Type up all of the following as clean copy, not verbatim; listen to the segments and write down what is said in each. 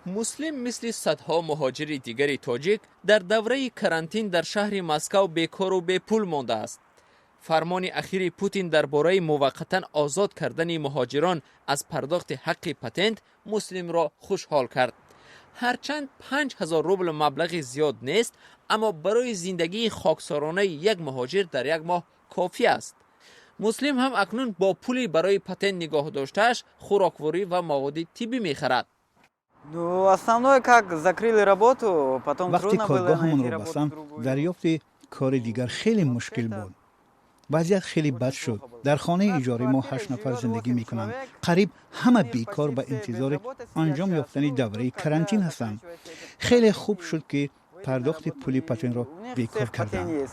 مسلم مثل صدها مهاجر دیگر تاجیک در دوره کرانتین در شهر مسکو بیکار و بی پول مانده است. فرمان اخیر پوتین درباره موقتا آزاد کردن مهاجران از پرداخت حق پتنت مسلم را خوشحال کرد. هرچند 5000 روبل مبلغ زیاد نیست، اما برای زندگی خاکسارانه یک مهاجر در یک ماه کافی است. مسلم هم اکنون با پولی برای پتنت نگاه داشتهش خوراکواری و مواد طبی میخرد. وقتی کارگاهمون رو بستم دریافت کار دیگر خیلی مشکل بود. وضعیت خیلی بد شد. در خانه اجاره ما 8 نفر زندگی میکنند. قریب همه بیکار به انتظار انجام یافتن دوره کرانتین هستند. خیلی خوب شد که پرداخت پولی پتن را بیکار کردند.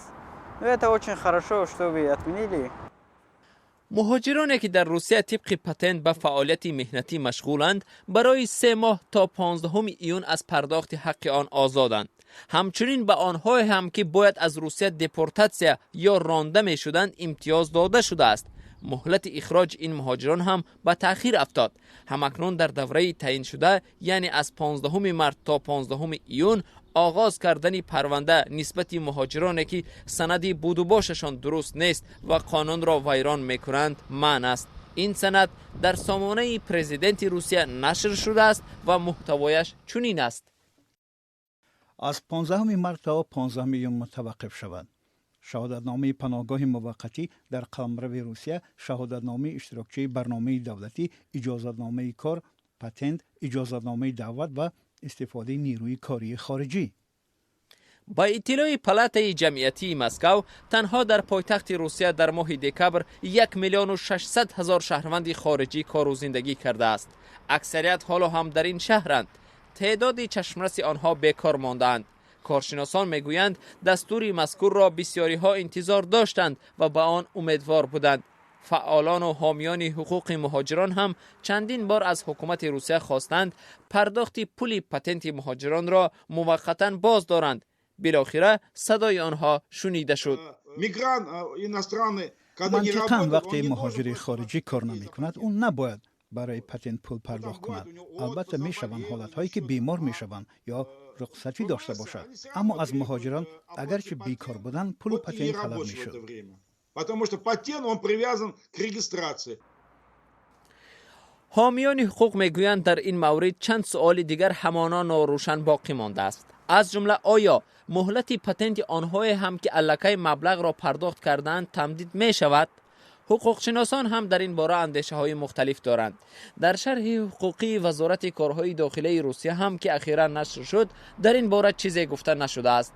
مهاجرانی که در روسیه طبق پتنت به فعالیت مهنتی مشغولند برای 3 ماه تا 15 ایون از پرداخت حق آن آزادند. همچنین به آنها هم که باید از روسیه دپورتاسیا یا رانده می شدند امتیاز داده شده است. مهلت اخراج این مهاجران هم به تأخیر افتاد. همکنون در دوره تعیین شده، یعنی از 15 مارس تا 15 ایون آغاز کردن پرونده نسبت مهاجرانی که سندی بود و باششان درست نیست و قانون را ویران میکنند منع است. این سند در سامانه پرزیدنت روسیه نشر شده است و محتوایش چنین است: از 15 مارس تا 15 ایون متوقف شود. شهادتنامه پناهگاه موقتی در قلمرو روسیه، شهادتنامه اشتراکچی برنامه دولتی، اجازتنامه کار، پتنت، اجازتنامه دعوت و استفاده نیروی کاری خارجی. با اطلاع پالاتای جمعیتی مسکو، تنها در پایتخت روسیه در ماه دکبر 1,600,000 شهروند خارجی کار و زندگی کرده است. اکثریت حالا هم در این شهرند. تعداد چشمرس آنها بیکار ماندند. کارشناسان میگویند دستور مذکور را بسیاری ها انتظار داشتند و به آن امیدوار بودند. فعالان و حامیان حقوق مهاجران هم چندین بار از حکومت روسیه خواستند پرداخت پول پتنت مهاجران را موقتا باز دارند. بالاخره صدای آنها شنیده شد. منطقاً وقتی مهاجر خارجی کار نمی کند، اون نباید برای پتنت پول پرداخت کند. البته می شوند حالت هایی که بیمار می شوند یا رخصتی داشته باشد، اما از مهاجران اگرچه بیکار بودن پول پتنت طلب می شد. حامیان حقوق میگویند در این مورد چند سوال دیگر همانا ناروشن باقی مانده است. از جمله آیا مهلت پتنت آنهای هم که الکی مبلغ را پرداخت کردند تمدید می شود؟ حقوق شناسان هم در این باره اندیشه های مختلف دارند. در شرح حقوقی وزارت کارهای داخلی روسیه هم که اخیرا نشر شد در این باره چیزی گفته نشده است.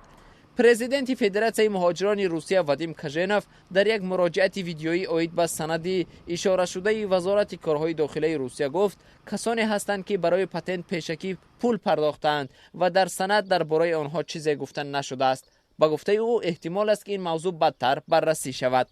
پرزیدنت فدراسیون مهاجران روسیه وادیم کاژنوف در یک مراجعه ویدیویی اید به سند اشاره شده وزارت کارهای داخلی روسیه گفت کسانی هستند که برای پتنت پیشکی پول پرداختند و در سند درباره آنها چیزی گفته نشده است. با گفته او احتمال است که این موضوع بدتر بررسی شود.